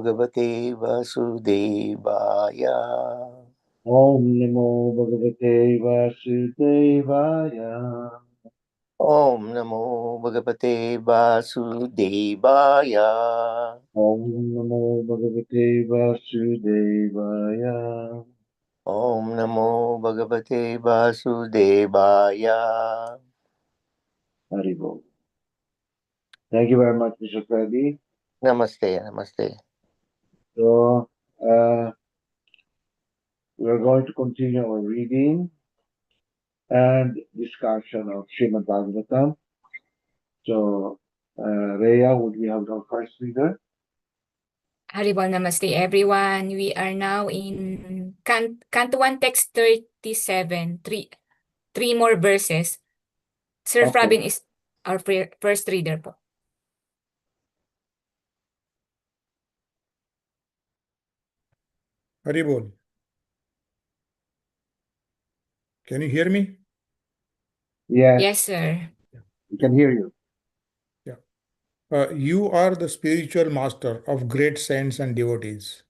Bhagavate Vasudevaya. Om Namo Bhagavate Vasudevaya. Om Namo Bhagavate Vasudevaya. Om Namo Bhagavate Vasudevaya. Om Namo Bhagavate Vasudevaya. Haribo. Thank you very much, Mr. Freddy. Namaste, namaste. So, we are going to continue our reading and discussion of Srimad Bhagavatam. So, Rhea, would we have our first reader? Haribol Namaste, everyone. We are now in Canto 1, text 37, three more verses. Sir Okay. Pravin is our first reader po. Haribol. Can you hear me? Yes, Yes, sir. we can hear you. You are the spiritual master of great saints and devotees.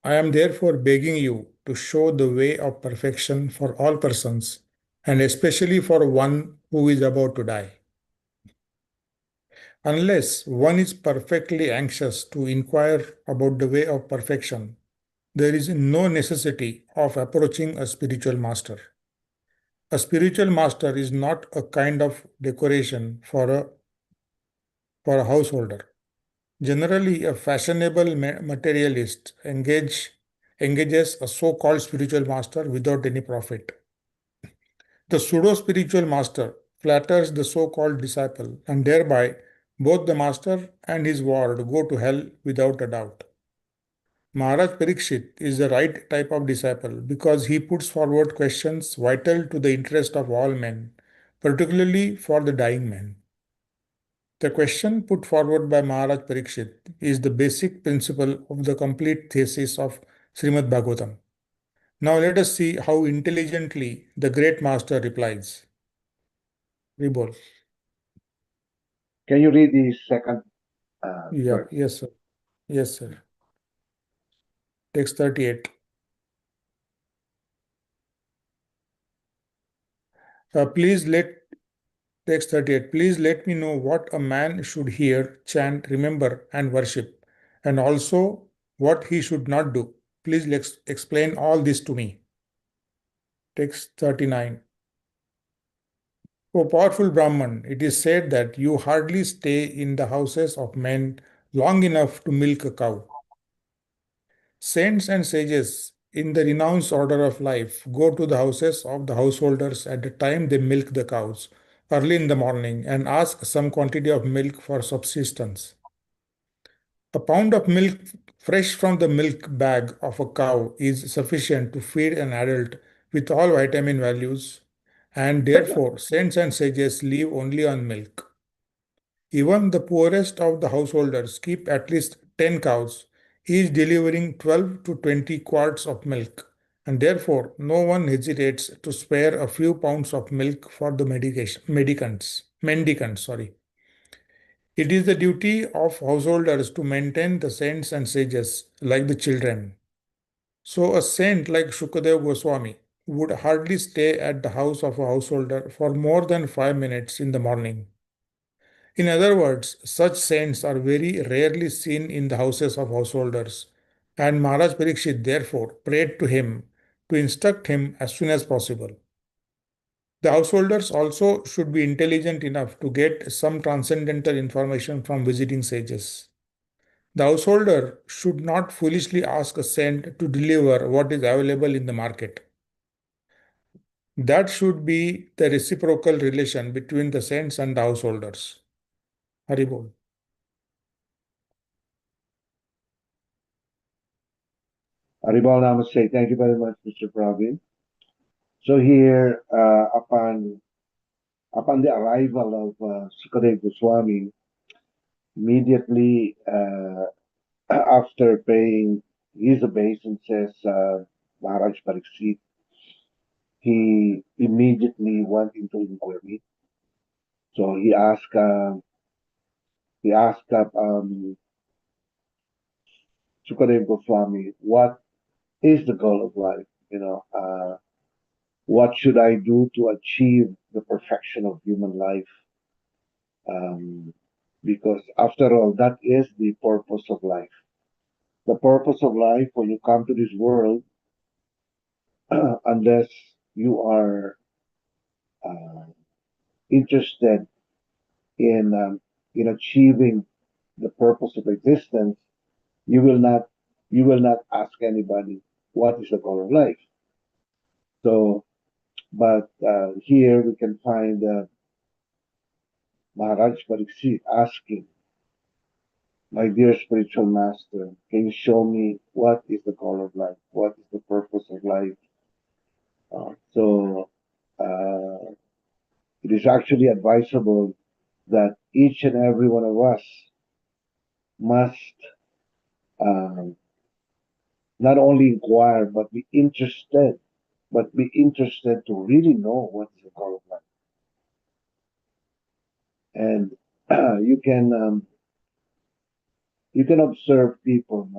I am therefore begging you to show the way of perfection for all persons, and especially for one who is about to die. Unless one is perfectly anxious to inquire about the way of perfection, there is no necessity of approaching a spiritual master. A spiritual master is not a kind of decoration for a householder. Generally, a fashionable materialist engages a so-called spiritual master without any profit. The pseudo-spiritual master flatters the so-called disciple, and thereby both the master and his ward go to hell without a doubt. Maharaj Parikshit is the right type of disciple because he puts forward questions vital to the interest of all men, particularly for the dying man. The question put forward by Maharaj Parikshit is the basic principle of the complete thesis of Srimad Bhagavatam. Now let us see how intelligently the great master replies. Ribol. Can you read the second verse? Yes, sir. Yes, sir. Text 38. Text 38. Please let me know what a man should hear, chant, remember, and worship, and also what he should not do. Please explain all this to me. Text 39. O powerful Brahman, it is said that you hardly stay in the houses of men long enough to milk a cow. Saints and sages in the renounced order of life go to the houses of the householders at the time they milk the cows, early in the morning, and ask some quantity of milk for subsistence. A pound of milk fresh from the milk bag of a cow is sufficient to feed an adult with all vitamin values, and therefore saints and sages live only on milk. Even the poorest of the householders keep at least 10 cows, each delivering 12 to 20 quarts of milk, and therefore no one hesitates to spare a few pounds of milk for the mendicants. It is the duty of householders to maintain the saints and sages like the children. So a saint like Shukadev Goswami would hardly stay at the house of a householder for more than 5 minutes in the morning. In other words, such saints are very rarely seen in the houses of householders, and Maharaj Parikshit therefore prayed to him to instruct him as soon as possible. The householders also should be intelligent enough to get some transcendental information from visiting sages. The householder should not foolishly ask a saint to deliver what is available in the market. That should be the reciprocal relation between the saints and the householders. Haribol. Haribol Namaste. Thank you very much, Mr. Pravin. So here, upon the arrival of Sukadev Goswami, immediately after paying his obeisances, Maharaj Pariksit, he immediately went into inquiry. So he asked Sukadeva Goswami, what is the goal of life? What should I do to achieve the perfection of human life? Because after all, that is the purpose of life. The purpose of life when you come to this world, unless you are interested in achieving the purpose of existence, you will not ask anybody what is the goal of life. So, but here we can find Maharaj Pariksit asking, "My dear spiritual master, can you show me what is the goal of life? What is the purpose of life?" So it is actually advisable that each and every one of us must um, not only inquire, but be interested, to really know what is the goal of life. And you can observe people,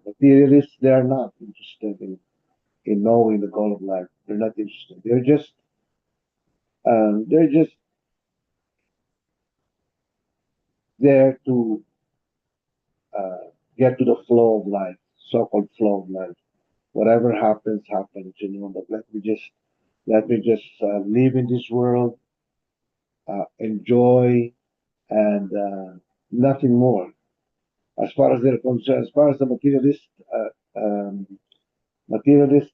materialists, they are not interested in knowing the goal of life. They're not interested. They're just there to get to the flow of life, so-called flow of life. Whatever happens, happens, but let me just live in this world, enjoy, and nothing more. As far as they're concerned, as far as the materialist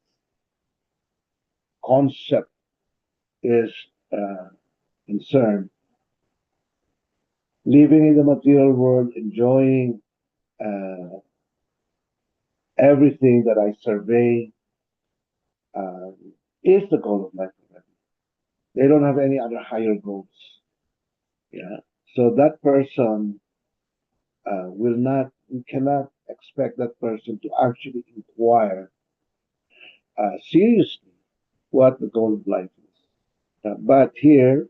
concept is concerned, living in the material world, enjoying everything that I survey, uh, is the goal of life for them. They don't have any other higher goals. Yeah. So that person we cannot expect that person to actually inquire seriously what the goal of life is. But here,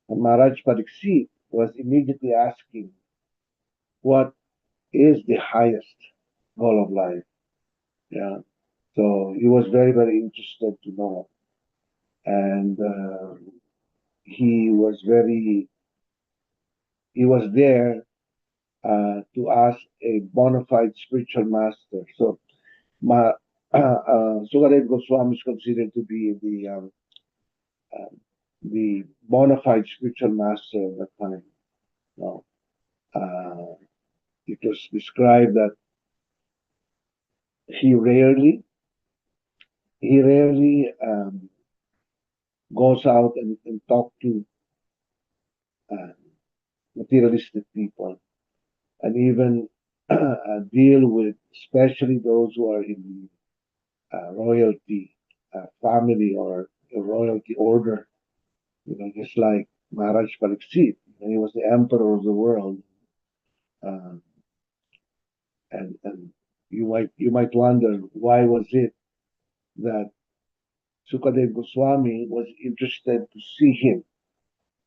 Maharaj Pariksit was immediately asking, what is the highest goal of life? Yeah. So he was very, very interested to know. And he was there to ask a bona fide spiritual master. So Sukadev Goswami is considered to be the bona fide spiritual master at that time. No. It was described that he rarely goes out and talk to uh, materialistic people, and even deal with, especially those who are in the royalty family or the royalty order. Just like Maharaj Pariksit, he was the emperor of the world, uh, and you might wonder, why was it that Sukadev Goswami was interested to see him,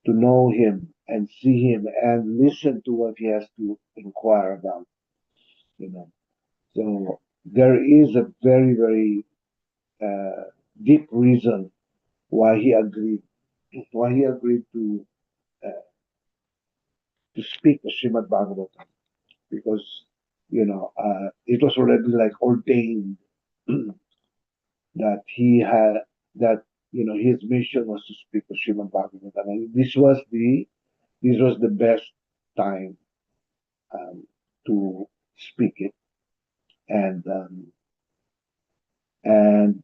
to know him, and see him, and listen to what he has to inquire about. So there is a very, very deep reason why he agreed to speak the Srimad Bhagavatam, because it was already like ordained that he had that his mission was to speak the Srimad Bhagavatam, and this was the best time to speak it, and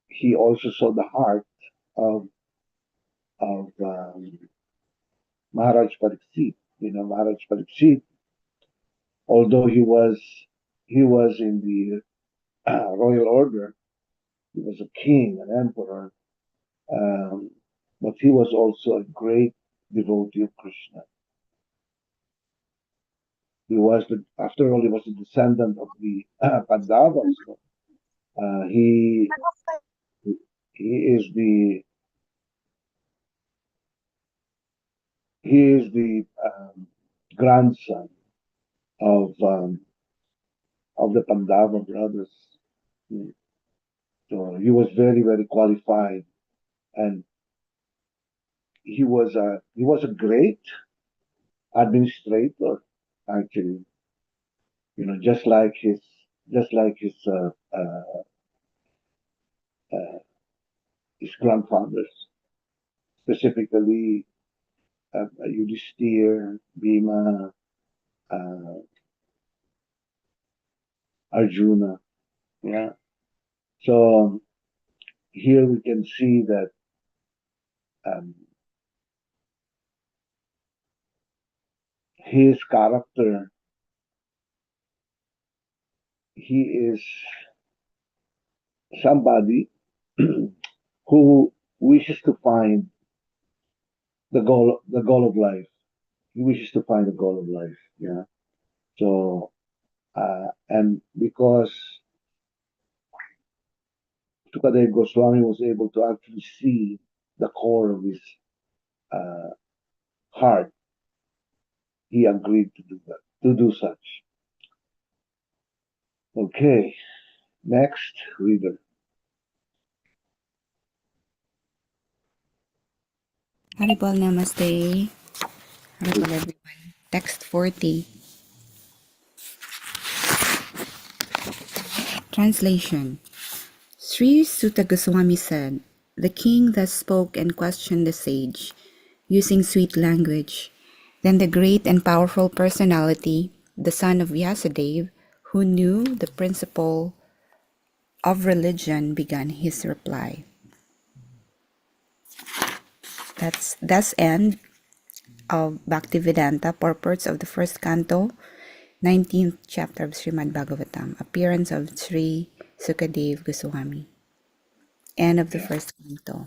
he also saw the heart of Maharaj Pariksit. Maharaj Pariksit, although he was in the royal order, he was a king, an emperor, but he was also a great devotee of Krishna. After all, he was a descendant of the Pandavas. So, he is the grandson of of the Pandava brothers. So he was very, very qualified, and he was a great administrator, actually. Just like uh, his grandfathers, specifically Yudhishthir, Bhima, uh, Arjuna. Yeah. So here we can see that um, his character, he is somebody who wishes to find the goal of life. He wishes to find the goal of life. Yeah. So, and because Sukadev Goswami was able to actually see the core of his uh, heart, he agreed to do that, to do such. Okay, next reader. Haribol Namaste. Haribol everyone. Text 40. Translation. Sri Sutta Goswami said, "The king thus spoke and questioned the sage, using sweet language. Then the great and powerful personality, the son of Vyasadeva, who knew the principle of religion, began his reply." That's end of Bhaktivedanta, purports of the first canto, 19th chapter of Srimad Bhagavatam, appearance of Sri Sukadev Goswami. End of the first canto.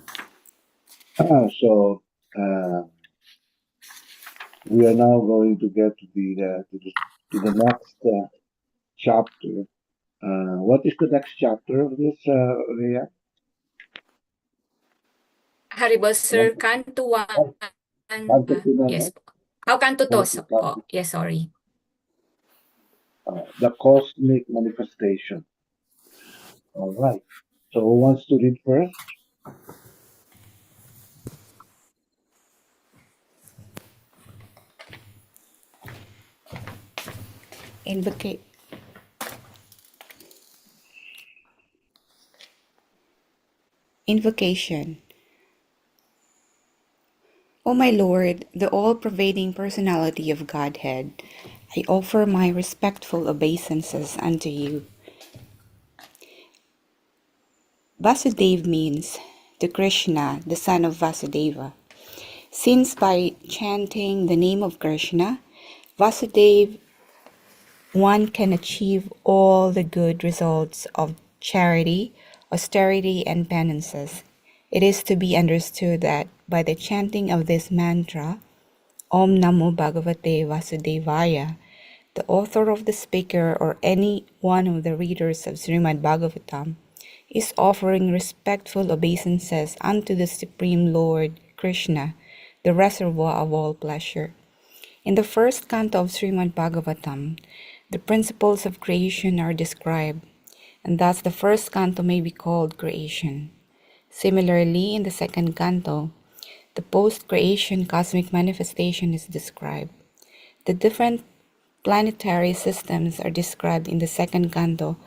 So we are now going to get to the next chapter. What is the next chapter of this, Rhea? Haribol, sir, Canto 1. Canto 2 na, Yes no? po. Oh, Canto 2 po. Canto. Yes, sorry. The cosmic manifestation. All right. So who wants to read first? Invocation. O my Lord, the all-pervading personality of Godhead, I offer my respectful obeisances unto you. Vasudeva means to Krishna, the son of Vasudeva. Since by chanting the name of Krishna, Vasudeva, one can achieve all the good results of charity, austerity, and penances. It is to be understood that by the chanting of this mantra, Om Namo Bhagavate Vasudevaya, the author of the speaker or any one of the readers of Srimad Bhagavatam is offering respectful obeisances unto the Supreme Lord Krishna, the reservoir of all pleasure. In the first canto of Srimad Bhagavatam, the principles of creation are described, and thus the first canto may be called creation. Similarly, in the second canto, the post-creation cosmic manifestation is described. The different planetary systems are described in the second canto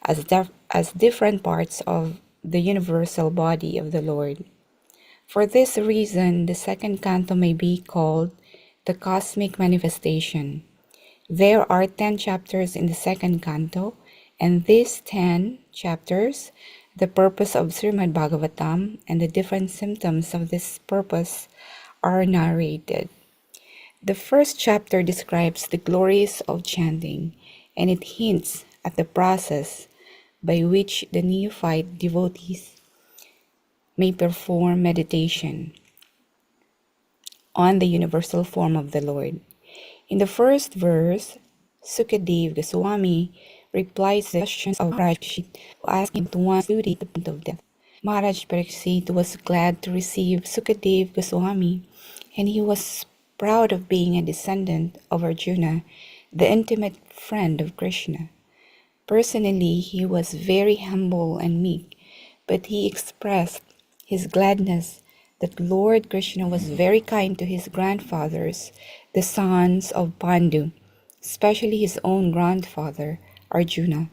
as different parts of the universal body of the Lord. For this reason, the second canto may be called the cosmic manifestation. There are 10 chapters in the second canto, and these 10 chapters, the purpose of Srimad Bhagavatam and the different symptoms of this purpose are narrated. The first chapter describes the glories of chanting, and it hints at the process by which the neophyte devotees may perform meditation on the universal form of the Lord. In the first verse, Sukadev Goswami replies to the questions of Maharaj Parikshit, who asked him to one's duty to the point of death. Maharaj Parikshit was glad to receive Sukadev Goswami, and he was proud of being a descendant of Arjuna, the intimate friend of Krishna. Personally, he was very humble and meek, but he expressed his gladness that Lord Krishna was very kind to his grandfathers, the sons of Pandu, especially his own grandfather, Arjuna,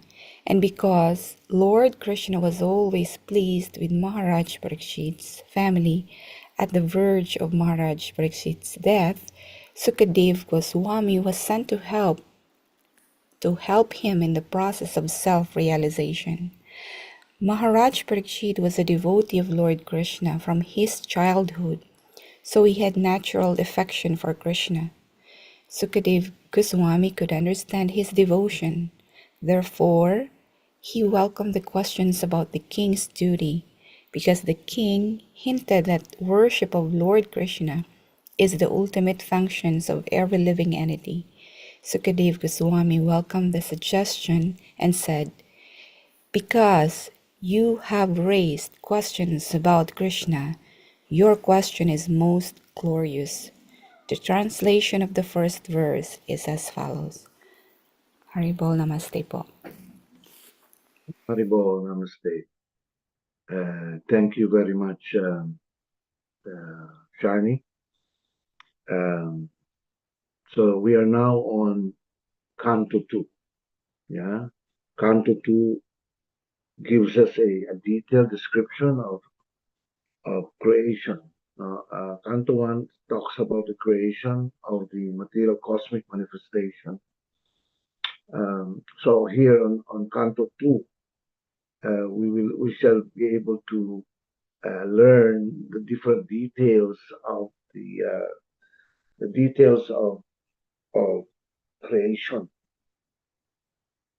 and because Lord Krishna was always pleased with Maharaj Parikshit's family at the verge of Maharaj Parikshit's death, Sukadev Goswami was sent to help him in the process of self-realization. Maharaj Parikshit was a devotee of Lord Krishna from his childhood, so he had natural affection for Krishna. Sukadev Goswami could understand his devotion. Therefore, he welcomed the questions about the king's duty, because the king hinted that worship of Lord Krishna is the ultimate functions of every living entity. Sukadev Goswami welcomed the suggestion and said, "Because you have raised questions about Krishna, your question is most glorious." The translation of the first verse is as follows. Haribol Namaste po. Haribol, namaste. Thank you very much, Shani. So we are now on Canto 2. Yeah, Canto 2 gives us a detailed description of creation. Canto 1 talks about the creation of the material cosmic manifestation. So here on Canto 2, we shall be able to learn the different details of the details of creation,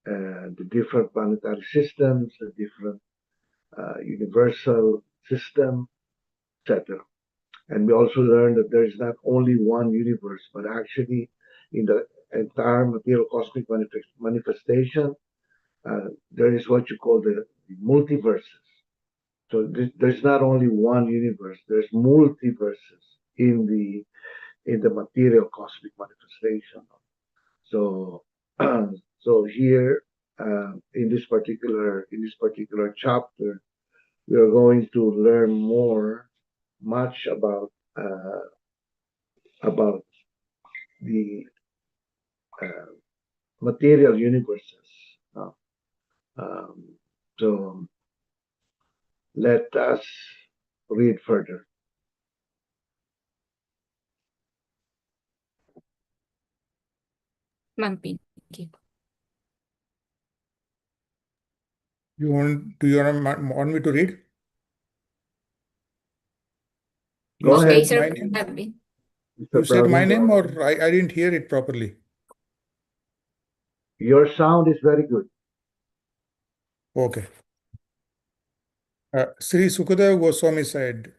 the different planetary systems, the different universal system, etc. And we also learned that there is not only one universe, but actually in the entire material cosmic manifestation, there is what you call the multiverses. So there's not only one universe, there's multiverses in the material cosmic manifestation. So so here in this particular chapter, we are going to learn much about the material universes. So let us read further. Ma'am Pinky. Do you want me to read? You Go said ahead, Okay, Sir my name? Praveen. You Mr. said my Praveen. name, or I didn't hear it properly? Your sound is very good. Okay. Sri Sukadeva Goswami said,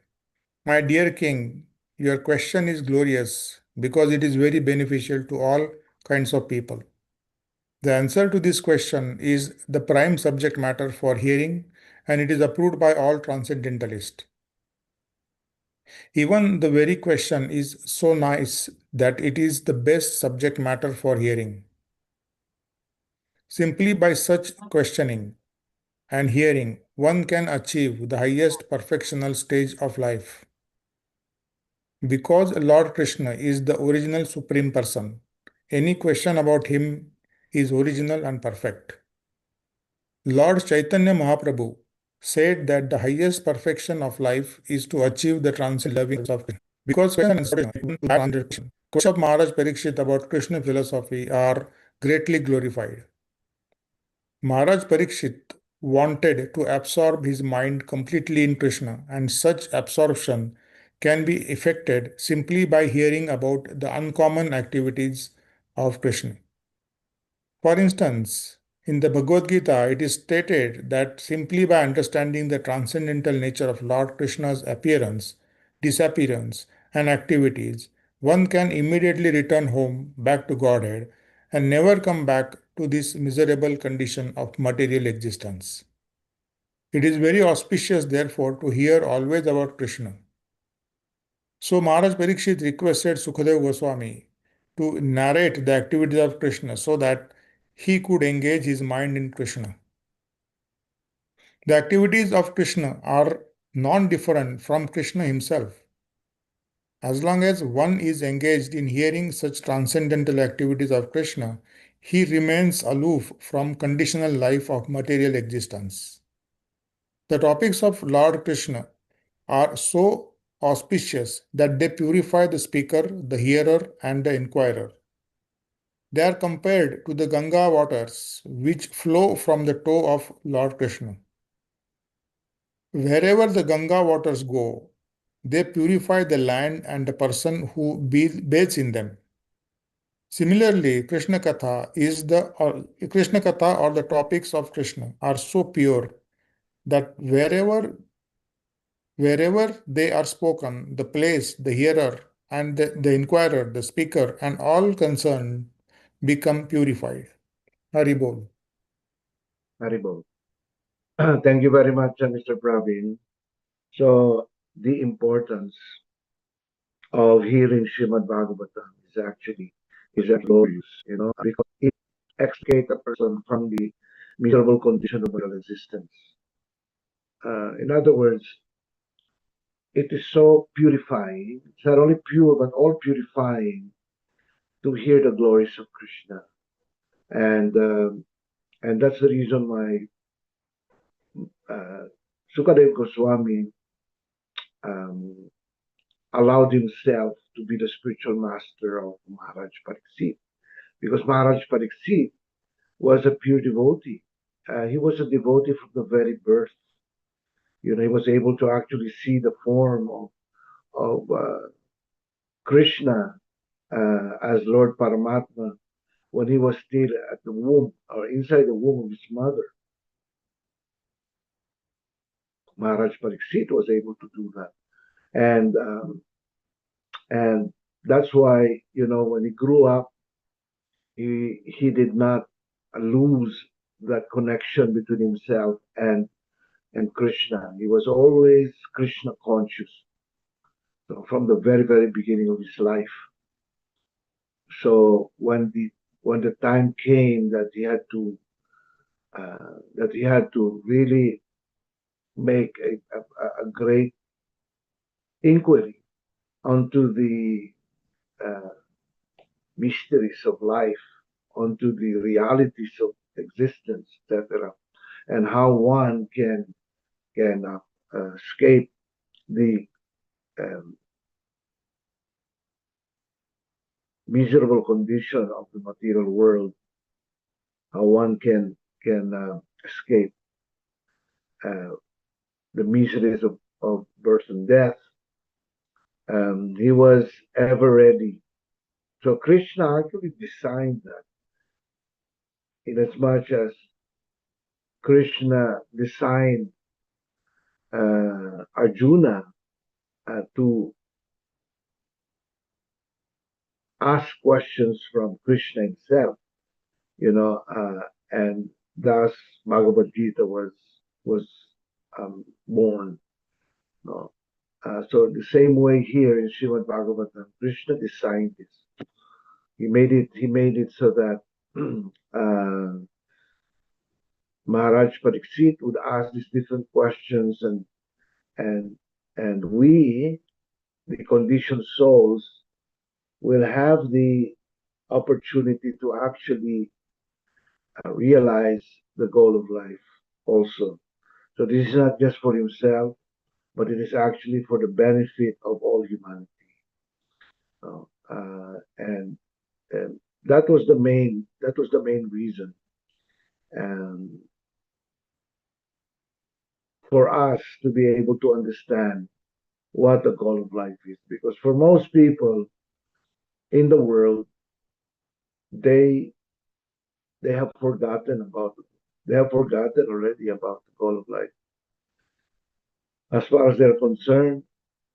"My dear king, your question is glorious because it is very beneficial to all kinds of people. The answer to this question is the prime subject matter for hearing, and it is approved by all transcendentalists. Even the very question is so nice that it is the best subject matter for hearing. Simply by such questioning and hearing, one can achieve the highest perfectional stage of life. Because Lord Krishna is the original Supreme Person, any question about him is original and perfect. Lord Chaitanya Mahaprabhu said that the highest perfection of life is to achieve the transcendental loving of Krishna. Because questions of Maharaj Parikshit about Krishna philosophy are greatly glorified. Maharaj Parikshit wanted to absorb his mind completely in Krishna, and such absorption can be effected simply by hearing about the uncommon activities of Krishna. For instance, in the Bhagavad Gita, it is stated that simply by understanding the transcendental nature of Lord Krishna's appearance, disappearance, and activities, one can immediately return home back to Godhead and never come back to this miserable condition of material existence. It is very auspicious, therefore, to hear always about Krishna. So Maharaj Parikshit requested Sukadeva Goswami to narrate the activities of Krishna so that he could engage his mind in Krishna. The activities of Krishna are non-different from Krishna himself. As long as one is engaged in hearing such transcendental activities of Krishna, he remains aloof from conditional life of material existence. The topics of Lord Krishna are so auspicious that they purify the speaker, the hearer, and the inquirer. They are compared to the Ganga waters which flow from the toe of Lord Krishna. Wherever the Ganga waters go, they purify the land and the person who bathes in them. Similarly, Krishna Katha or the topics of Krishna are so pure that wherever they are spoken, the place, the hearer, and the inquirer, the speaker, and all concerned become purified. Haribol. Haribol. Thank you very much, Mr. Praveen. So the importance of hearing Srimad Bhagavatam is glorious, because it extricates a person from the miserable condition of material existence. In other words, it is so purifying. It's not only pure, but all purifying to hear the glories of Krishna, and that's the reason why Sukadev Goswami um, allowed himself to be the spiritual master of Maharaj Pariksit, because Maharaj Pariksit was a pure devotee. He was a devotee from the very birth. He was able to actually see the form of Krishna as Lord Paramatma when he was still at the womb or inside the womb of his mother. Maharaj Pariksit was able to do that, and that's why when he grew up, he did not lose that connection between himself and Krishna. He was always Krishna conscious, so from the very very beginning of his life. So when the time came that he had to really make a great inquiry onto the mysteries of life, onto the realities of existence, etc., and how one can escape the miserable condition of the material world, how one can escape the miseries of birth and death. He was ever ready. So Krishna actually designed that, in as much as Krishna designed Arjuna to ask questions from Krishna himself, and thus Bhagavad Gita was born. So the same way here in Srimad Bhagavatam, Krishna designed this. He made it so that Maharaj Pariksit would ask these different questions, and we, the conditioned souls, will have the opportunity to actually realize the goal of life also. So this is not just for himself, but it is actually for the benefit of all humanity. And that was the main reason for us to be able to understand what the goal of life is. Because for most people in the world, they have forgotten already about the goal of life. As far as they're concerned,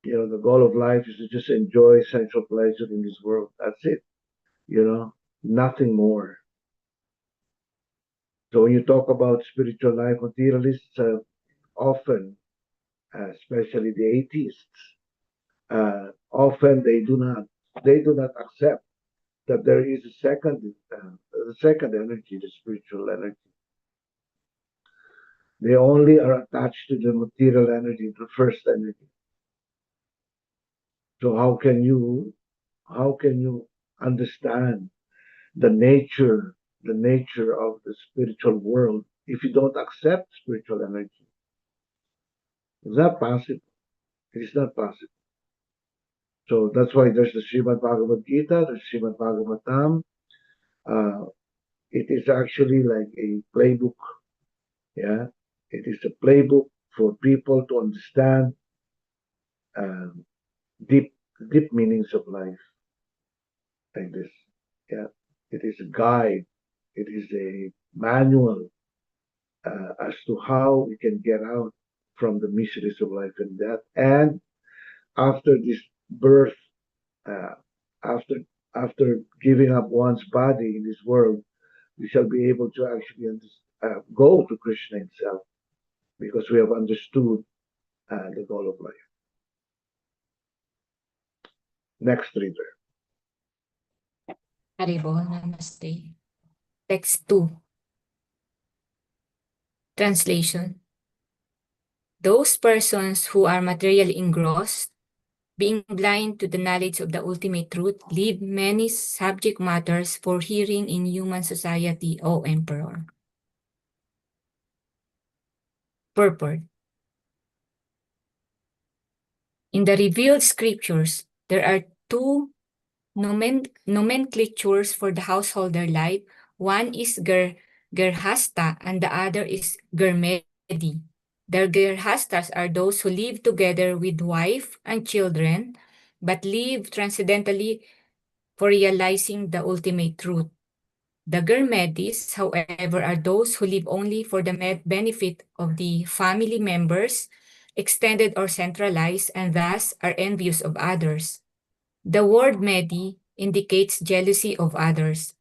the goal of life is to just enjoy sensual pleasure in this world. That's it. Nothing more. So when you talk about spiritual life, materialists often, especially the atheists, often they do not accept that there is a second energy, the spiritual energy. They only are attached to the material energy, the first energy. So how can you understand the nature of the spiritual world if you don't accept spiritual energy? It's not possible. It is not possible. So that's why there's the Srimad Bhagavad Gita, the Srimad Bhagavatam. It is actually like a playbook. Yeah, it is a playbook for people to understand deep meanings of life, like this. Yeah, it is a guide. It is a manual as to how we can get out from the miseries of life and death. And after this birth, uh, after giving up one's body in this world, we shall be able to actually go to Krishna himself, because we have understood the goal of life. Next reader. Haribol, namaste. Text 2. Translation. Those persons who are materially engrossed, being blind to the knowledge of the ultimate truth, leave many subject matters for hearing in human society, O Emperor. Purport. In the revealed scriptures, there are two nomenclatures for the householder life. One is Gerhasta and the other is Germedi. The Gerhastas are those who live together with wife and children, but live transcendentally for realizing the ultimate truth. The Germedis, however, are those who live only for the benefit of the family members, extended or centralized, and thus are envious of others. The word Medi indicates jealousy of others.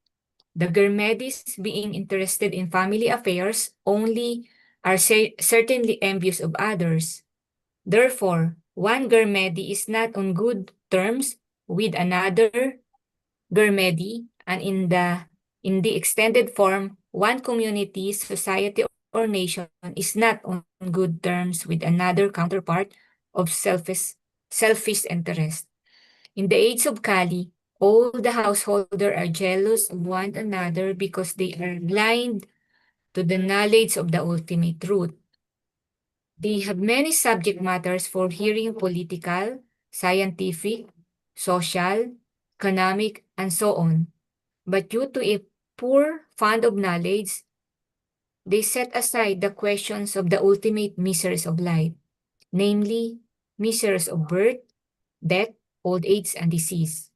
The Germedis, being interested in family affairs only, are certainly envious of others. Therefore, one Germedi is not on good terms with another Germedi, and in the extended form, one community, society, or nation is not on good terms with another counterpart of selfish interest. In the age of Kali, all the householders are jealous of one another because they are blind to the knowledge of the ultimate truth. They have many subject matters for hearing: political, scientific, social, economic, and so on. But due to a poor fund of knowledge, they set aside the questions of the ultimate miseries of life, namely miseries of birth, death, old age, and disease.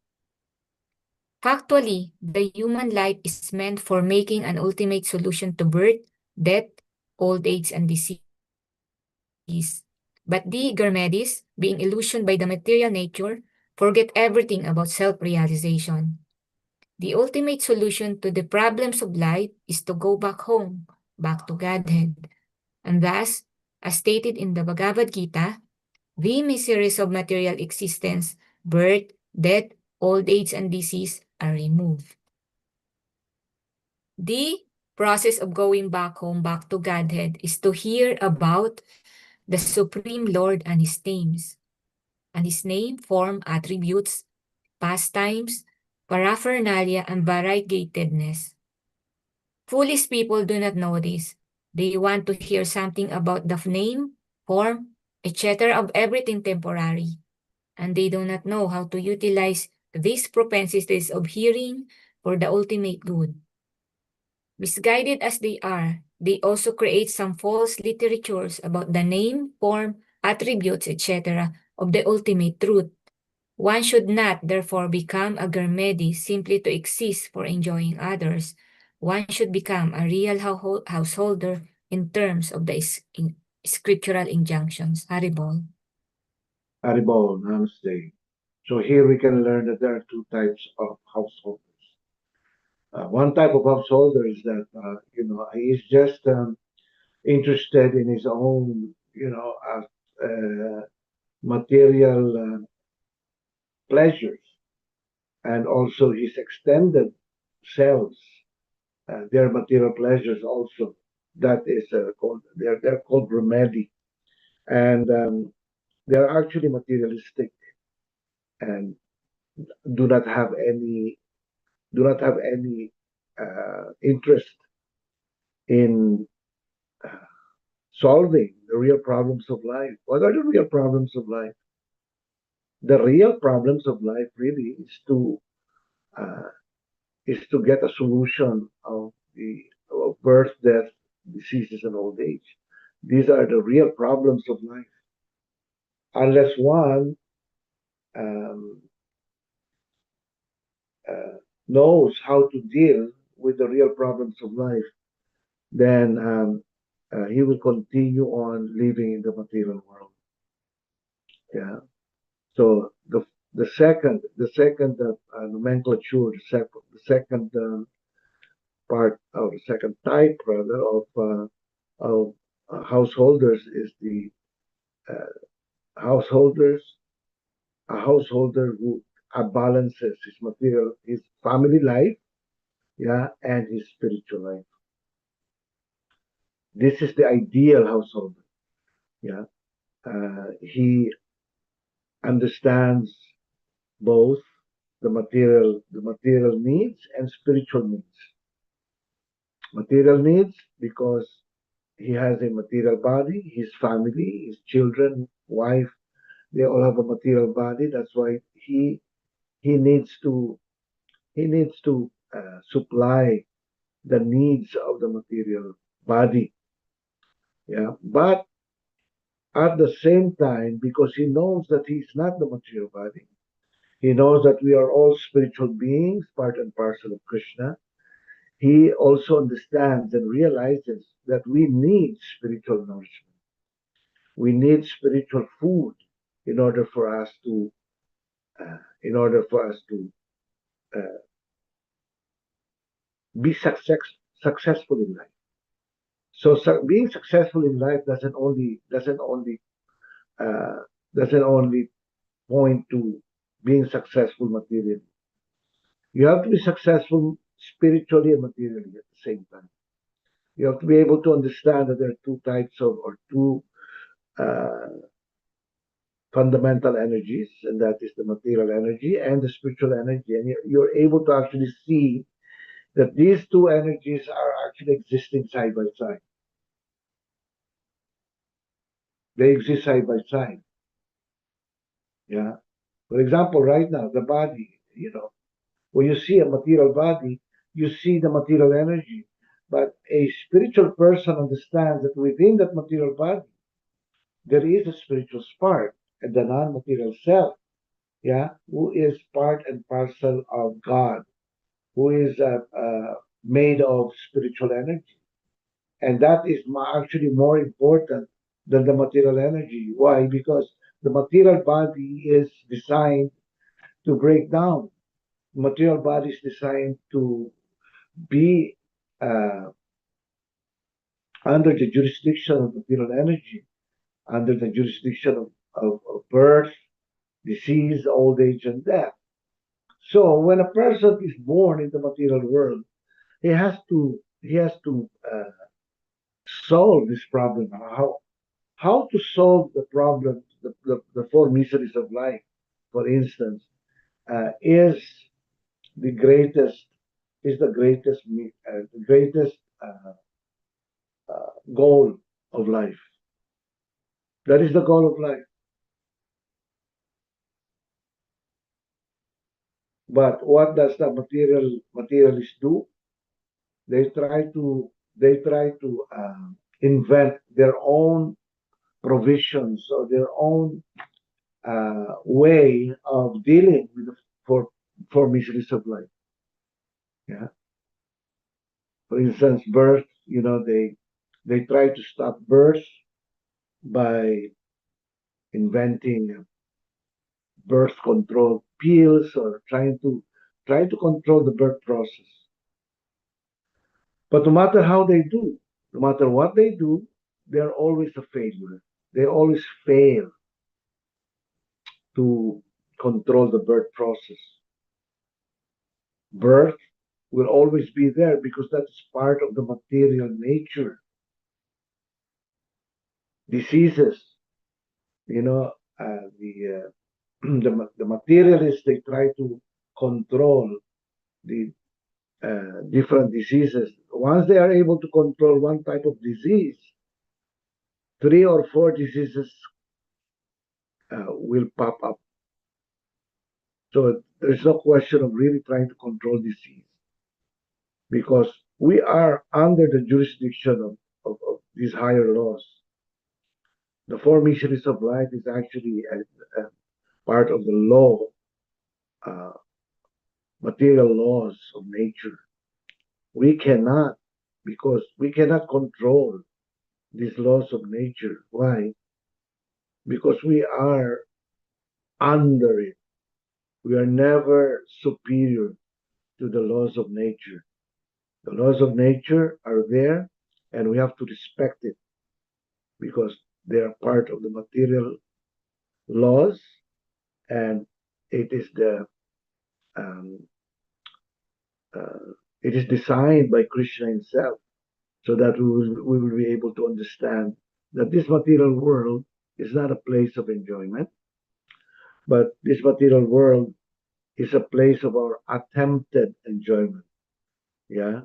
Factually, the human life is meant for making an ultimate solution to birth, death, old age, and disease. But the Germedis, being illusioned by the material nature, forget everything about self-realization. The ultimate solution to the problems of life is to go back home, back to Godhead. And thus, as stated in the Bhagavad Gita, the miseries of material existence, birth, death, old age, and disease are removed. The process of going back home, back to Godhead, is to hear about the Supreme Lord and His names. And His name, form, attributes, pastimes, paraphernalia, and variegatedness. Foolish people do not know this. They want to hear something about the name, form, etc. of everything temporary, and they do not know how to utilize these propensities of hearing for the ultimate good. Misguided as they are, they also create some false literatures about the name, form, attributes, etc. of the ultimate truth. One should not, therefore, become a Germedi simply to exist for enjoying others. One should become a real householder in terms of the scriptural injunctions. Haribol. Haribol, namaste. So here we can learn that there are two types of householders. One type of householder is that, he is just interested in his own, material pleasures. and also his extended selves, their material pleasures also. That is called, they're called remedy, and they're actually materialistic and do not have any interest in solving the real problems of life. What are the real problems of life? The real problems of life really uh, is to get a solution of birth, death, diseases, and old age. These are the real problems of life. Unless one um, knows how to deal with the real problems of life, then he will continue on living in the material world. Yeah. So the second nomenclature, the second part, or the second type rather of householders is the uh, householders a householder who balances his family life, yeah, and his spiritual life. This is the ideal householder. Yeah, he understands both the material needs and spiritual needs. Material needs because he has a material body, his family, his children, wife, they all have a material body. That's why he needs to supply the needs of the material body. Yeah, but at the same time, because he knows that he's not the material body, he knows that we are all spiritual beings, part and parcel of Krishna. He also understands and realizes that we need spiritual nourishment. We need spiritual food in order for us to uh, be successful in life. So being successful in life uh, doesn't only point to being successful materially. You have to be successful spiritually and materially at the same time. You have to be able to understand that there are two types of, or two uh, fundamental energies, and that is the material energy and the spiritual energy. And you're able to actually see that these two energies are actually existing side by side. They exist side by side. Yeah. For example, right now, the body, when you see a material body, you see the material energy. But a spiritual person understands that within that material body, there is a spiritual spark, and the non-material self, yeah, who is part and parcel of God, who is made of spiritual energy. And that is actually more important than the material energy. Why? Because the material body is designed to break down. The material body is designed to be uh, under the jurisdiction of material energy, under the jurisdiction of birth, disease, old age, and death. So when a person is born in the material world, he has to solve this problem. How to solve the problem, the four miseries of life, for instance, is the greatest uh, goal of life. That is the goal of life. But what does the materialist do? They try to invent their own provisions or their own way of dealing with the four miseries of life. Yeah. For instance, birth. They try to stop birth by inventing birth control pills, or trying to control the birth process. But no matter how they do, no matter what they do, they're always a failure. They always fail to control the birth process. Birth will always be there because that is part of the material nature. Diseases, you know, the materialists, they try to control the different diseases. Once they are able to control one type of disease, 3 or 4 diseases will pop up. So there's no question of really trying to control disease because we are under the jurisdiction of these higher laws. The 4 mysteries of life is actually a part of the law, material laws of nature. We cannot, because we cannot control these laws of nature. Why? Because we are under it. We are never superior to the laws of nature. The laws of nature are there, and we have to respect it because they are part of the material laws, and it is um, it is designed by Krishna himself, so that we will be able to understand that this material world is not a place of enjoyment, but this material world is a place of our attempted enjoyment. Yeah,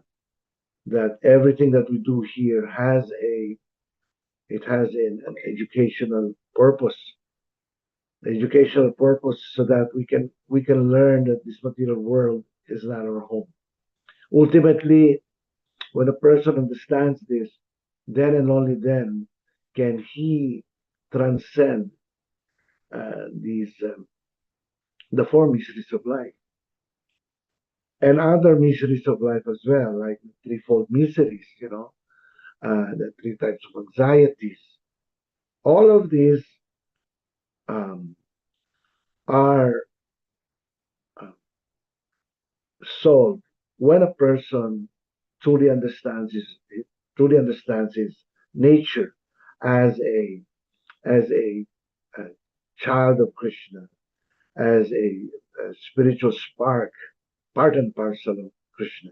that everything that we do here has an educational purpose. The educational purpose so that we can learn that this material world is not our home. Ultimately, when a person understands this, then and only then can he transcend these the 4 mysteries of life and other mysteries of life as well, like the threefold miseries, the 3 types of anxieties. All of these um, are uh, solved when a person truly understands his nature as a child of Krishna, as a spiritual spark, part and parcel of Krishna.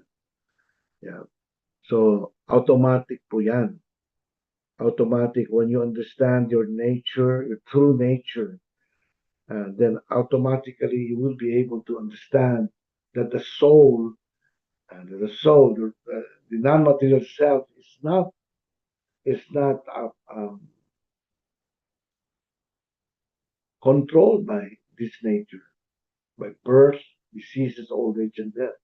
Yeah. So automatic po yan. Automatic when you understand your nature, your true nature, then automatically you will be able to understand that the non-material self is not controlled by this nature, by birth, diseases, old age, and death.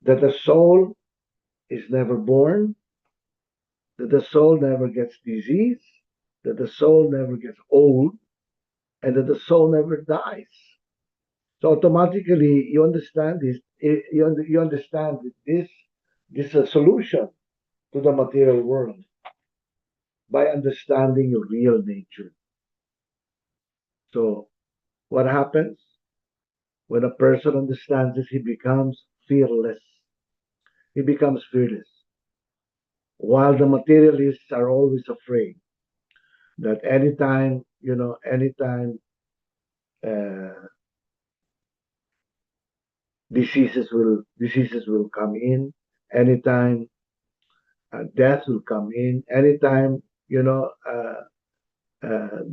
That the soul is never born, that the soul never gets disease, that the soul never gets old, and that the soul never dies. So automatically you understand this. You understand that this is a solution to the material world by understanding your real nature. So what happens when a person understands this? He becomes fearless. He becomes fearless. While the materialists are always afraid that anytime uh, diseases will come in, anytime death will come in, anytime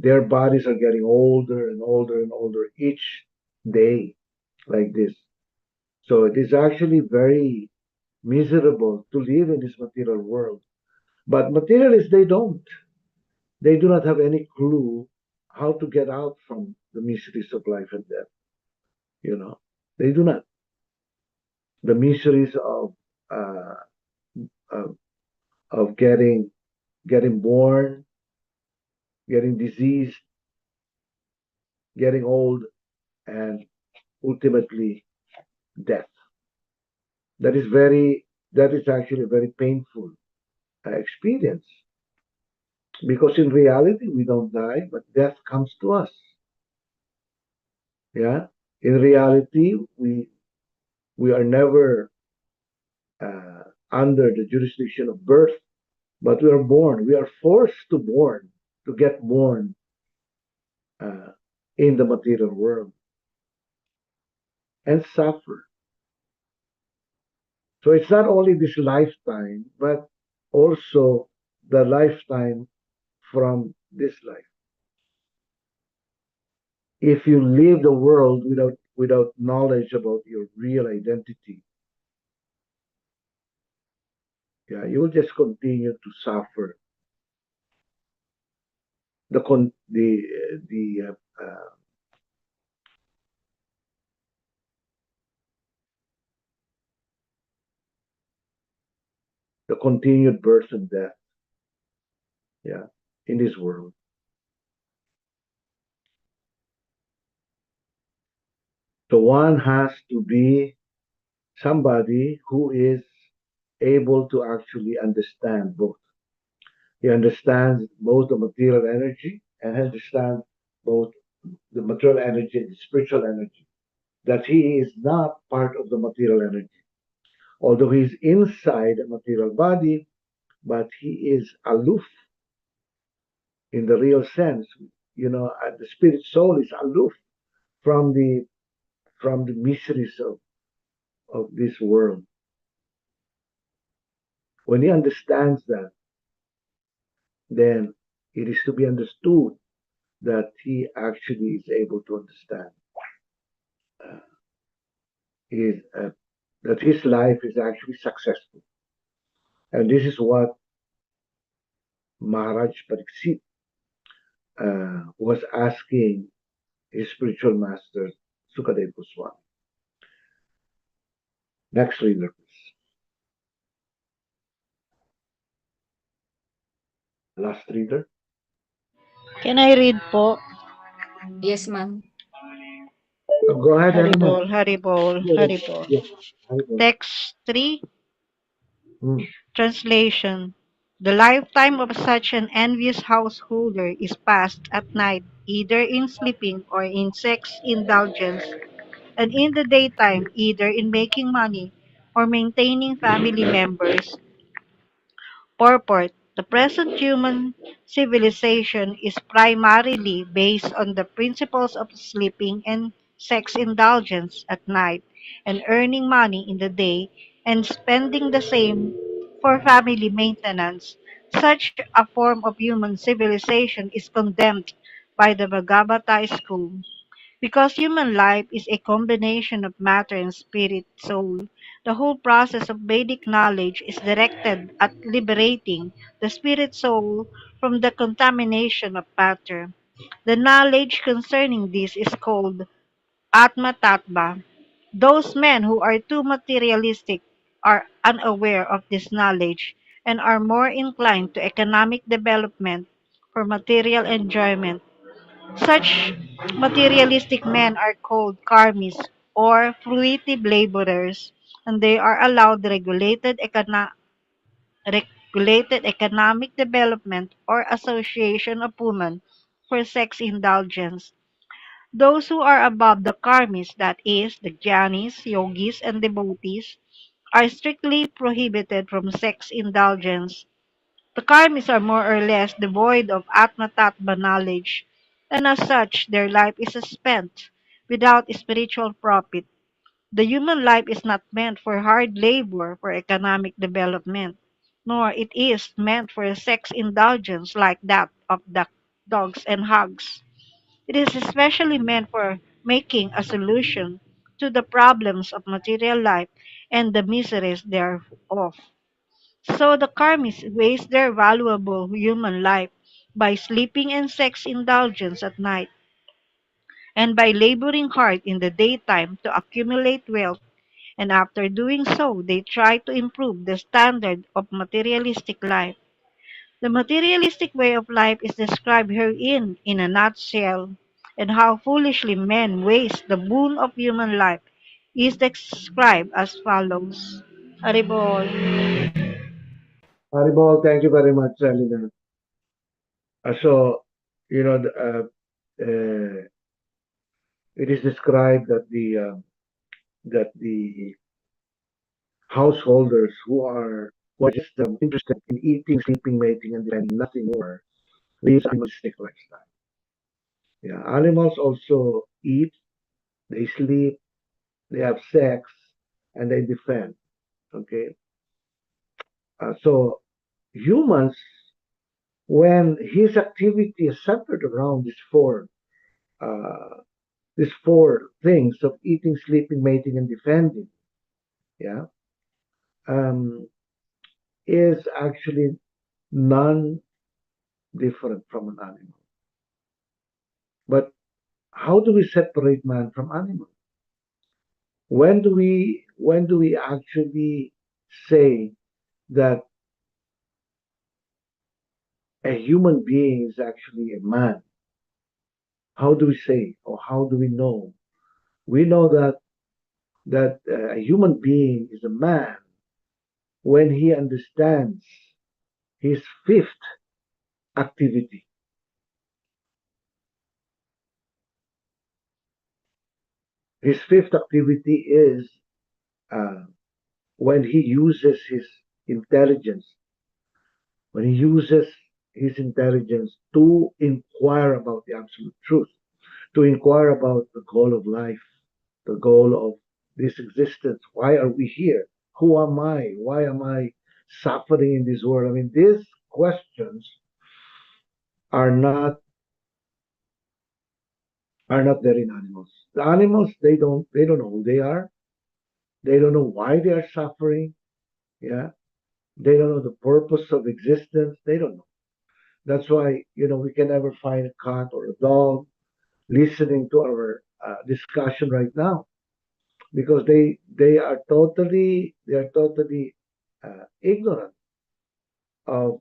their bodies are getting older and older and older each day, like this. So it is actually very miserable to live in this material world. But materialists, they do not have any clue how to get out from the miseries of life and death. They do not. The miseries uh, of, of getting born, getting diseased, getting old, and ultimately death. That is actually a very painful experience because in reality we don't die, but death comes to us. Yeah, in reality we are never under the jurisdiction of birth, but we are born. We are forced to get born uh, in the material world and suffer. So it's not only this lifetime, but also the lifetime from this life. If you leave the world without knowledge about your real identity, yeah, you will just continue to suffer the con the the continued birth and death, yeah, in this world. So one has to be somebody who is able to actually understand both. He understands both the material energy and understands both the material energy and the spiritual energy. That he is not part of the material energy. Although he's inside a material body, but he is aloof in the real sense. The spirit soul is aloof from the miseries of this world. When he understands that, then it is to be understood that he actually is able to understand is that his life is actually successful. And this is what Maharaj Pariksit was asking his spiritual master, Sukadeva Goswami. Next reader, please. Last reader. Can I read po? Yes, ma'am. Go ahead, Helen. Haribol, Haribol, Haribol. Yeah, Haribol. Text 3, Mm. translation. The lifetime of such an envious householder is passed at night, either in sleeping or in sex indulgence, and in the daytime, either in making money or maintaining family members. Purport: the present human civilization is primarily based on the principles of sleeping and sex indulgence at night, and earning money in the day and spending the same for family maintenance. Such a form of human civilization is condemned by the Bhagavata school. Because human life is a combination of matter and spirit soul, the whole process of Vedic knowledge is directed at liberating the spirit soul from the contamination of matter. The knowledge concerning this is called Atma Tattva. Those men who are too materialistic are unaware of this knowledge and are more inclined to economic development for material enjoyment. Such materialistic men are called karmis or fruitive laborers, and they are allowed regulated economic development or association of women for sex indulgence. Those who are above the karmis, that is, the jnanis, yogis, and devotees, are strictly prohibited from sex indulgence. The karmis are more or less devoid of Atma-tattva knowledge, and as such their life is spent without spiritual profit. The human life is not meant for hard labor for economic development, nor it is meant for sex indulgence like that of the dogs and hogs. It is especially meant for making a solution to the problems of material life and the miseries thereof. So the karmis waste their valuable human life by sleeping and sex indulgence at night, and by laboring hard in the daytime to accumulate wealth, and after doing so, they try to improve the standard of materialistic life. The materialistic way of life is described herein in a nutshell, and how foolishly men waste the boon of human life is described as follows. Aribol. Haribol, thank you very much, Selina. So, you know, it is described that the householders who are just interested in eating, sleeping, mating, and nothing more live a animalistic lifestyle. Yeah, animals also eat, they sleep, they have sex, and they defend. Okay, so humans, when his activity is centered around uh, these four things of eating, sleeping, mating, and defending, yeah, um, is actually none different from an animal. But how do we separate man from animal? When do we actually say that a human being is actually a man? How do we say, or how do we know? We know that a human being is a man when he understands his fifth activity. His fifth activity is uh, when he uses his intelligence, when he uses his intelligence to inquire about the absolute truth, to inquire about the goal of life, the goal of this existence. Why are we here? Who am I? Why am I suffering in this world? I mean, these questions are not there in animals. The animals, they don't know who they are. They don't know why they are suffering. Yeah, they don't know the purpose of existence. They don't know. That's why we can never find a cat or a dog listening to our discussion right now, because they are totally ignorant of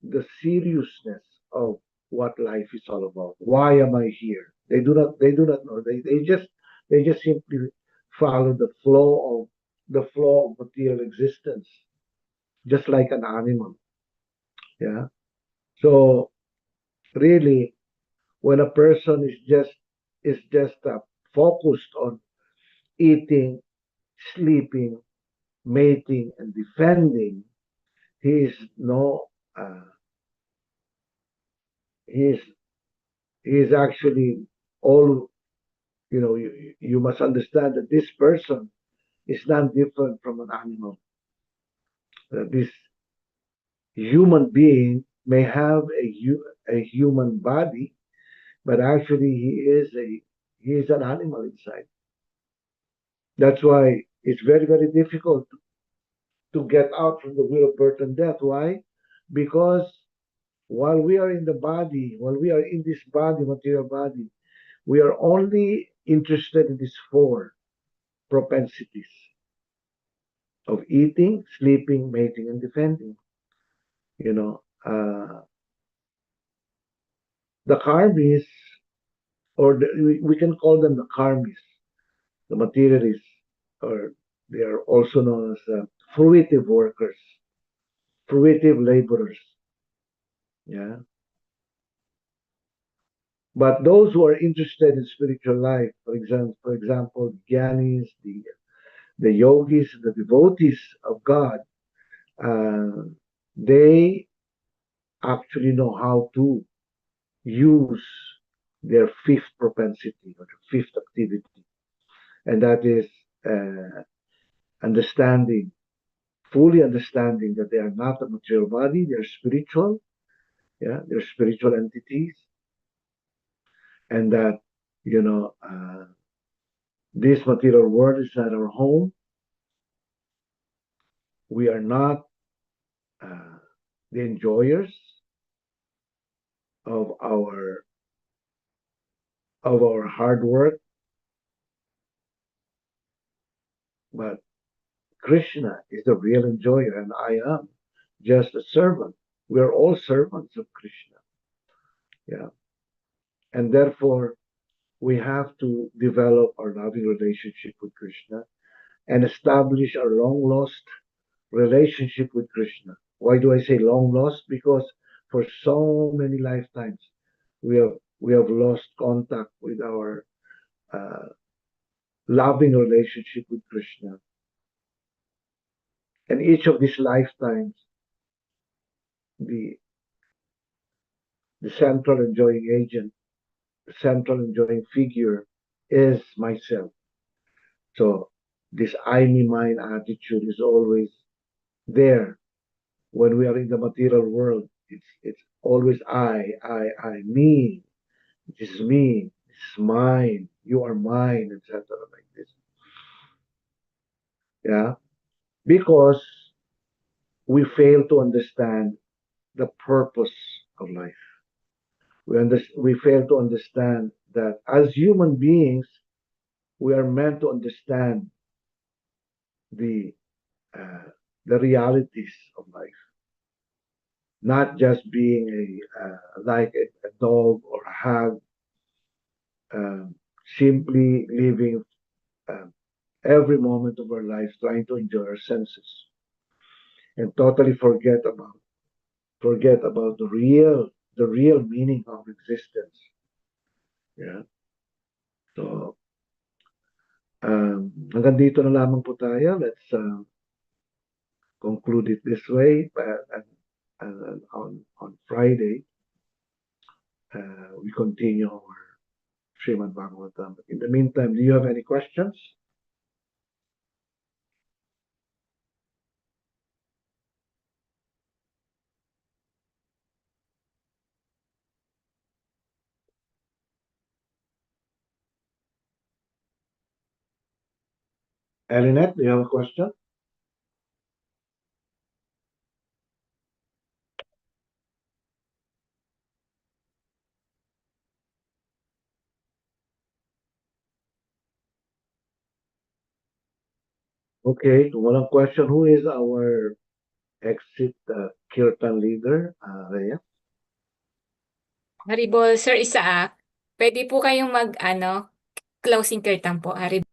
the seriousness of what life is all about. Why am I here? They do not know. They just simply follow the flow of material existence, just like an animal. Yeah. So really, when a person is just focused on eating, sleeping, mating, and defending, he is no uh, he is he is actually all. You must understand that this person is not different from an animal. This human being may have a human body, but actually he is an animal inside. That's why it's very, very difficult to get out from the wheel of birth and death. Why? Because while we are in this body, material body, we are only interested in these four propensities of eating, sleeping, mating, and defending. You know, the karmis, or we can call them the karmis, the materialists, or they are also known as fruitive workers, fruitive laborers. Yeah. But those who are interested in spiritual life, for example, Gyanis, the yogis, the devotees of God, uh, they actually know how to use their fifth propensity or fifth activity, and that is uh, understanding, fully understanding that they are not a material body, they're spiritual, yeah, they're spiritual entities, and that this material world is not our home. We are not uh, the enjoyers of our hard work, but Krishna is the real enjoyer, and I am just a servant. We are all servants of Krishna. Yeah. And therefore, we have to develop our loving relationship with Krishna and establish our long lost relationship with Krishna. Why do I say long lost? Because for so many lifetimes, we have lost contact with our uh, loving relationship with Krishna. And each of these lifetimes, the the central enjoying agent, the central enjoying figure is myself. So this I, me, mine attitude is always there when we are in the material world. It's always I, me. This is me. This is mine. You are mine, etc. Like this. Yeah, because we fail to understand the purpose of life. We fail to understand that as human beings, we are meant to understand the uh, the realities of life, not just being like a dog or a hag, simply living uh, every moment of our lives trying to enjoy our senses and totally forget about the real meaning of existence. Yeah. So hanggang dito na lamang po tayo. Let's conclude it this way. And on Friday, we continue our Srimad Bhagavatam. In the meantime, do you have any questions? Elinette, do you have a question? Okay, kung walang question, who is our exit kirtan leader? Rhea? Haribol, Sir Isaac, pwede po kayong closing kirtan po, Haribol.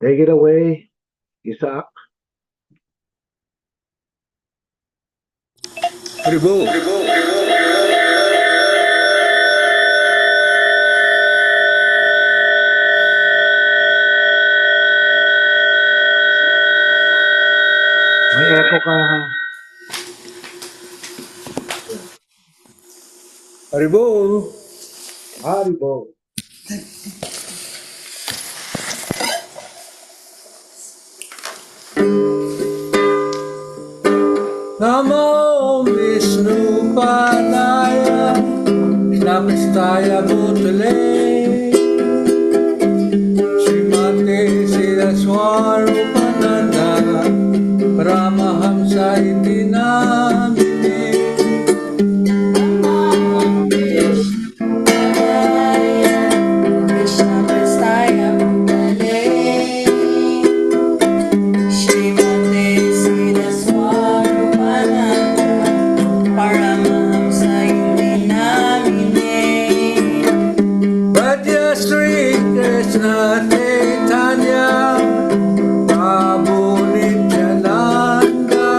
Take it away, Isaac. Haribol. May echo ka ha. Haribol. Haribol. Namo Vishnu Padaya Nakastaya Bhutale Srimate Siraswarupananda Paramahamsa Iti Namine Bhajya Sri Krishna Chaitanya Prabhu Nityananda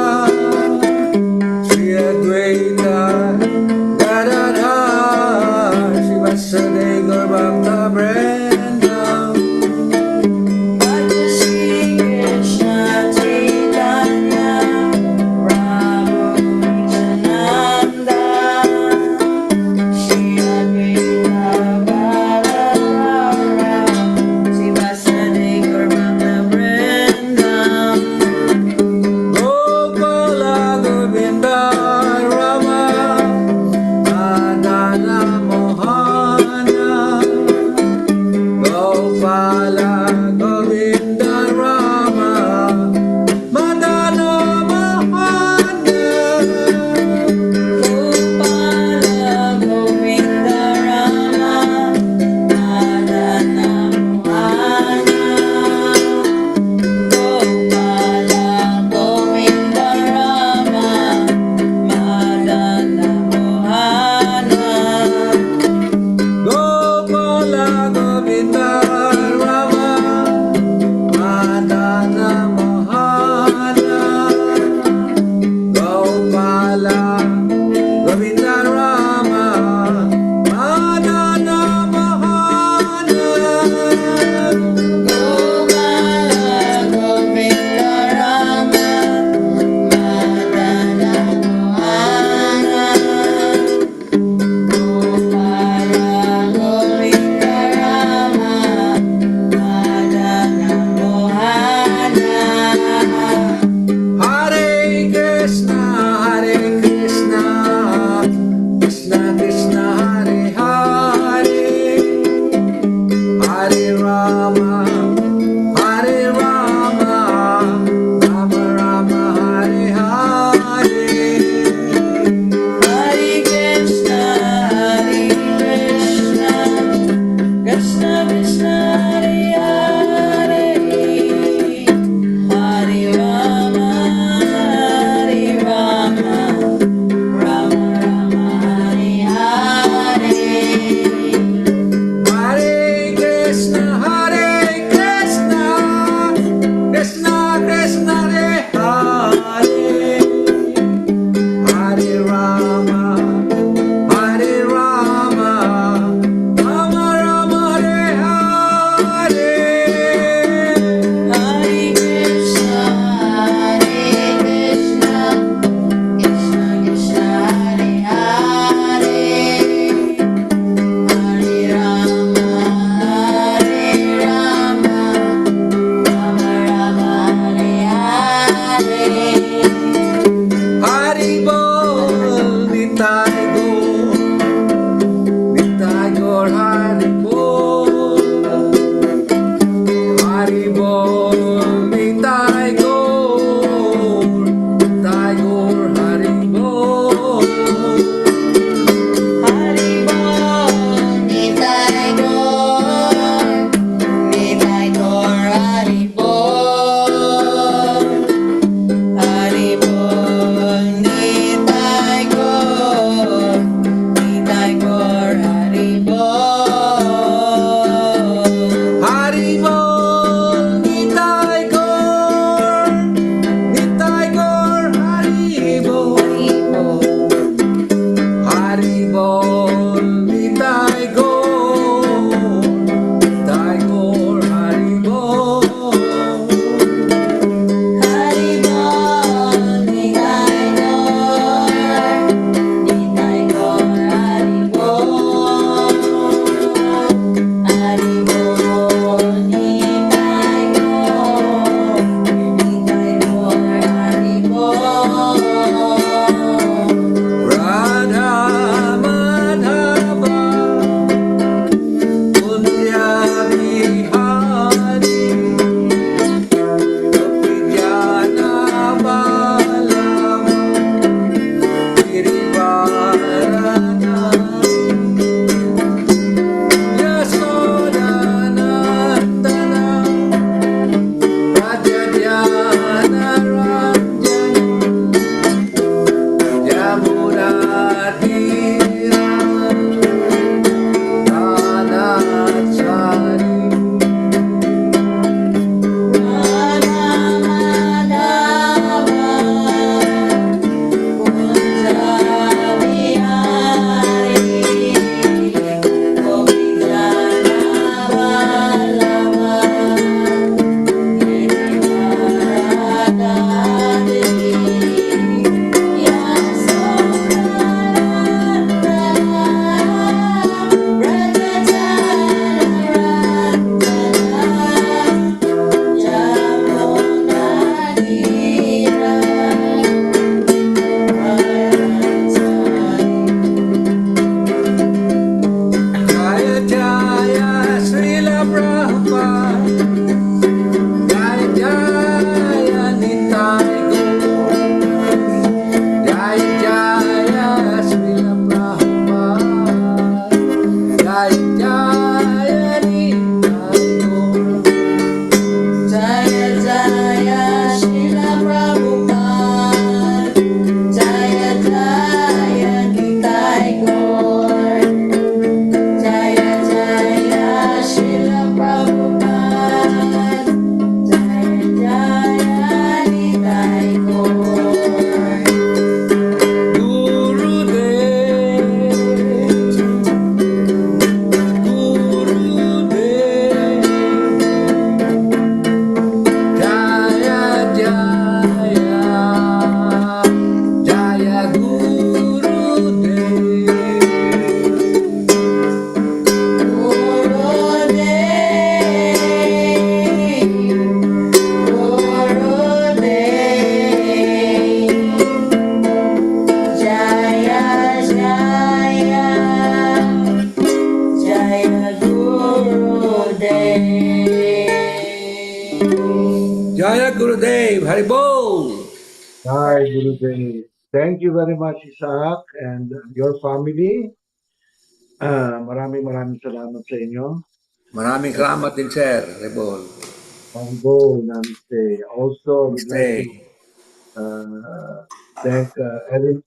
Jaya Jaya Srila Prabhupada, Jaya Jaya Nitai Gaur, Jaya Jaya Srila Prabhupada, Jaya Jaya Nitai Gaur. Jaya Jaya Srila Prabhupada, Jaya Jaya Nitai Gaur, Jaya Jaya Srila Prabhupada, Jaya Jaya Nitai Gaur. Gurudev, Gurudev, Jaya Jaya, Jaya Gurudev. Jaya Gurudev, Hari Bol. Hi, Gurudev. Thank you very much, Isaac, and your family. Maraming salamat sa inyo. Maraming salamat din, sir. Hari Bol. Haribo, namaste. Also, we'd like to Namaste. thank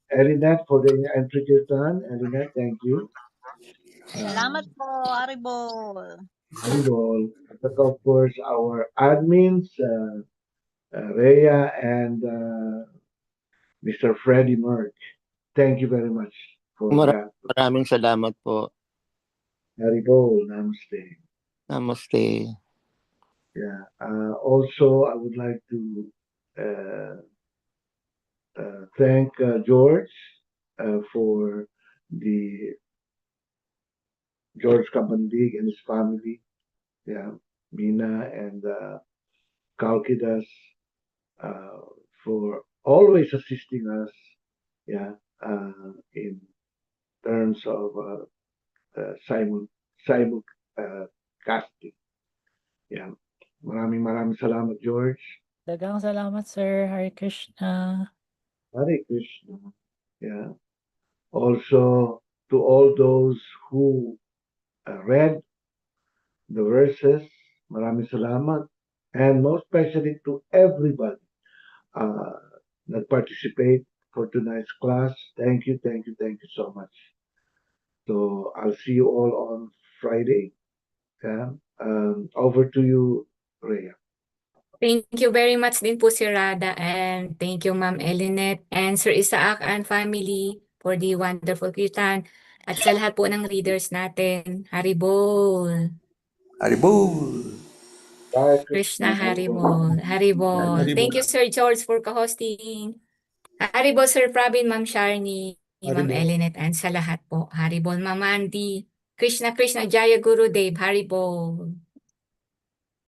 Elinet for the entry done. Elinet, thank you. Salamat po, Aribol. Haribo. And of course, our admins, Rhea and Mr. Freddie Merck. Thank you very much for that. Maraming salamat po. Haribo, namaste. Namaste. Yeah. Also, I would like to thank George for the George Kabandig and his family. Yeah, Mina and Kalkidas for always assisting us. Yeah, in terms of simul casting. Yeah. Maraming salamat, George. Dagang salamat, sir. Hare Krishna. Hare Krishna. Yeah. Also, to all those who read the verses, maraming salamat. And most especially to everybody that participate for tonight's class. Thank you so much. So I'll see you all on Friday. Yeah. Over to you, Rhea. Thank you very much din po si Radha, and thank you Ma'am Elinet and Sir Isaac and family for the wonderful kirtan. At sa lahat po ng readers natin, Haribol! Haribol! Bye, Krishna Haribol. Haribol! Haribol! Haribol. Thank you Sir George for co-hosting. Haribol Sir Pravin, Ma'am Sharni, Ma'am Haribol. Elinet, and sa lahat po. Haribol Ma'am Andy. Krishna Krishna Jaya Gurudev, Haribol!